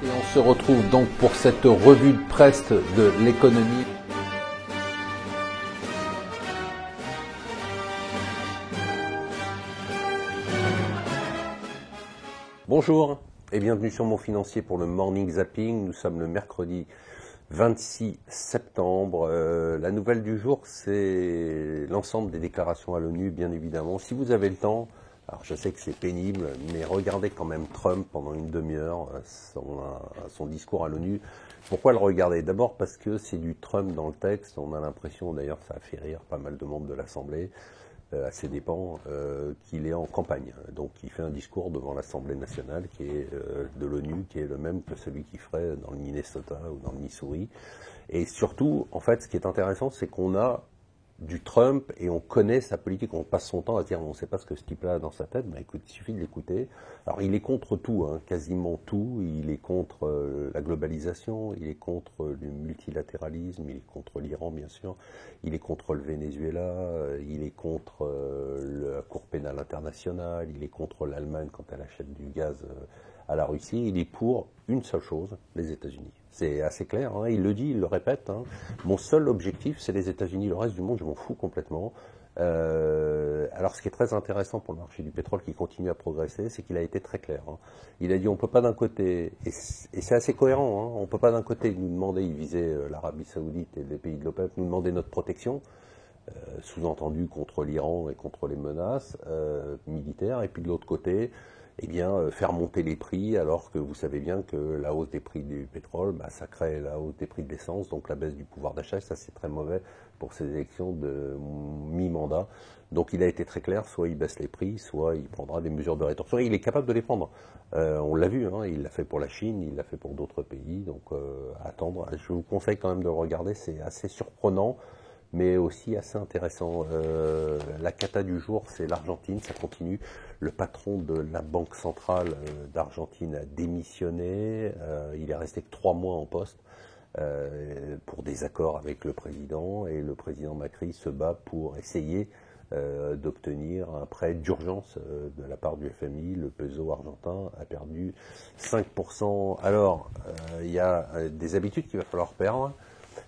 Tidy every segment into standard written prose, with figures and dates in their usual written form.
Et on se retrouve donc pour cette revue de presse de l'économie. Bonjour et bienvenue sur Mon Financier pour le Morning Zapping. Nous sommes le mercredi 26 septembre. La nouvelle du jour, c'est l'ensemble des déclarations à l'ONU, bien évidemment. Si vous avez le temps, alors je sais que c'est pénible, mais regardez quand même Trump pendant une demi-heure, son discours à l'ONU. Pourquoi le regarder? D'abord parce que c'est du Trump dans le texte. On a l'impression, d'ailleurs, ça a fait rire pas mal de membres de l'Assemblée, à ses dépens, qu'il est en campagne. Donc il fait un discours devant l'Assemblée nationale qui est de l'ONU, qui est le même que celui qu'il ferait dans le Minnesota ou dans le Missouri. Et surtout, en fait, ce qui est intéressant, c'est qu'on a du Trump et on connaît sa politique. On passe son temps à dire on ne sait pas ce que ce type-là a dans sa tête. Ben écoute, il suffit de l'écouter. Alors il est contre tout, hein, quasiment tout. Il est contre la globalisation, il est contre le multilatéralisme, il est contre l'Iran bien sûr, il est contre le Venezuela, il est contre la Cour pénale internationale, il est contre l'Allemagne quand elle achète du gaz à la Russie. Il est pour une seule chose, les États-Unis. C'est assez clair, hein, il le dit, il le répète. Hein. Mon seul objectif, c'est les États-Unis. Le reste du monde, je m'en fous complètement. Alors, ce qui est très intéressant pour le marché du pétrole qui continue à progresser, c'est qu'il a été très clair. Hein. Il a dit, on peut pas d'un côté, et c'est assez cohérent, hein, on peut pas d'un côté nous demander, il visait l'Arabie Saoudite et les pays de l'OPEP, nous demander notre protection, sous-entendu contre l'Iran et contre les menaces militaires, et puis de l'autre côté, eh bien, faire monter les prix, alors que vous savez bien que la hausse des prix du pétrole, bah, ça crée la hausse des prix de l'essence, donc la baisse du pouvoir d'achat, et ça c'est très mauvais pour ces élections de mi-mandat. Donc il a été très clair, soit il baisse les prix, soit il prendra des mesures de rétorsion. Il est capable de les prendre. On l'a vu, hein, il l'a fait pour la Chine, il l'a fait pour d'autres pays, donc à attendre. Je vous conseille quand même de le regarder, c'est assez surprenant, mais aussi assez intéressant. La cata du jour, c'est l'Argentine, ça continue. Le patron de la Banque centrale d'Argentine a démissionné. Il est resté que 3 mois en poste pour des accords avec le président. Et le président Macri se bat pour essayer d'obtenir un prêt d'urgence de la part du FMI. Le peso argentin a perdu 5%. Alors, il y a des habitudes qu'il va falloir perdre.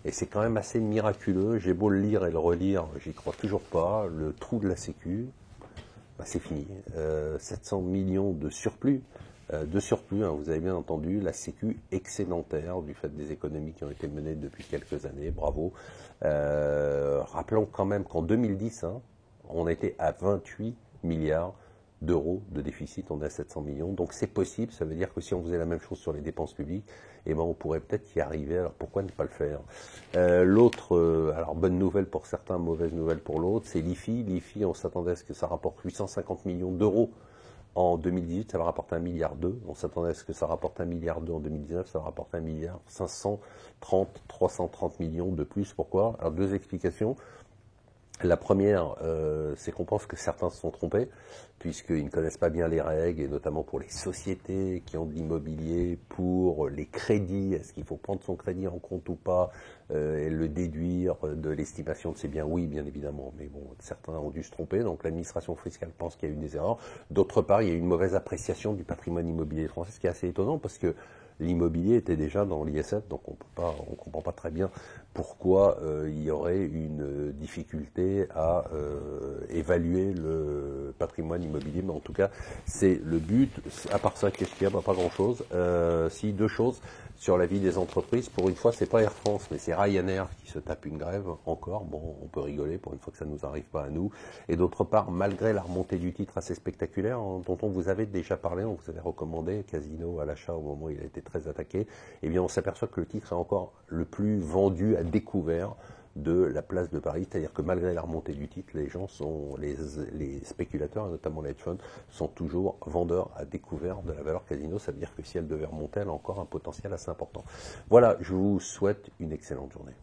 Et c'est quand même assez miraculeux. J'ai beau le lire et le relire, j'y crois toujours pas. Le trou de la Sécu, bah c'est fini. 700 millions de surplus. Hein, vous avez bien entendu, la Sécu excédentaire du fait des économies qui ont été menées depuis quelques années. Bravo. Rappelons quand même qu'en 2010, hein, on était à 28 milliards d'euros de déficit, on est à 700 millions, donc c'est possible. Ça veut dire que si on faisait la même chose sur les dépenses publiques, eh ben on pourrait peut-être y arriver, alors pourquoi ne pas le faire? L'autre, alors bonne nouvelle pour certains, mauvaise nouvelle pour l'autre, c'est l'IFI. L'IFI, on s'attendait à ce que ça rapporte 850 millions d'euros en 2018, ça va rapporter 1,2 milliard. On s'attendait à ce que ça rapporte 1,2 milliard en 2019, ça va rapporter 330 millions de plus. Pourquoi? Alors deux explications. La première, c'est qu'on pense que certains se sont trompés, puisqu'ils ne connaissent pas bien les règles, et notamment pour les sociétés qui ont de l'immobilier, pour les crédits, est-ce qu'il faut prendre son crédit en compte ou pas, et le déduire de l'estimation de ses biens? Oui, bien évidemment, mais bon, certains ont dû se tromper, donc l'administration fiscale pense qu'il y a eu des erreurs. D'autre part, il y a eu une mauvaise appréciation du patrimoine immobilier français, ce qui est assez étonnant, parce que l'immobilier était déjà dans l'ISF, donc on comprend pas très bien pourquoi il y aurait une difficulté à évaluer le patrimoine immobilier, mais en tout cas c'est le but. À part ça, qu'est-ce qu'il y a? Pas grand-chose. Si, deux choses sur la vie des entreprises. Pour une fois, c'est pas Air France, mais c'est Ryanair qui se tape une grève encore. Bon, on peut rigoler pour une fois que ça nous arrive pas à nous. Et d'autre part, malgré la remontée du titre assez spectaculaire, hein, dont on vous avait déjà parlé, on vous avait recommandé Casino à l'achat au moment où il a été très attaqué, eh bien on s'aperçoit que le titre est encore le plus vendu à découvert de la place de Paris, c'est-à-dire que malgré la remontée du titre, les gens sont, les spéculateurs, notamment les hedge funds, sont toujours vendeurs à découvert de la valeur Casino. Ça veut dire que si elle devait remonter, elle a encore un potentiel assez important. Voilà, je vous souhaite une excellente journée.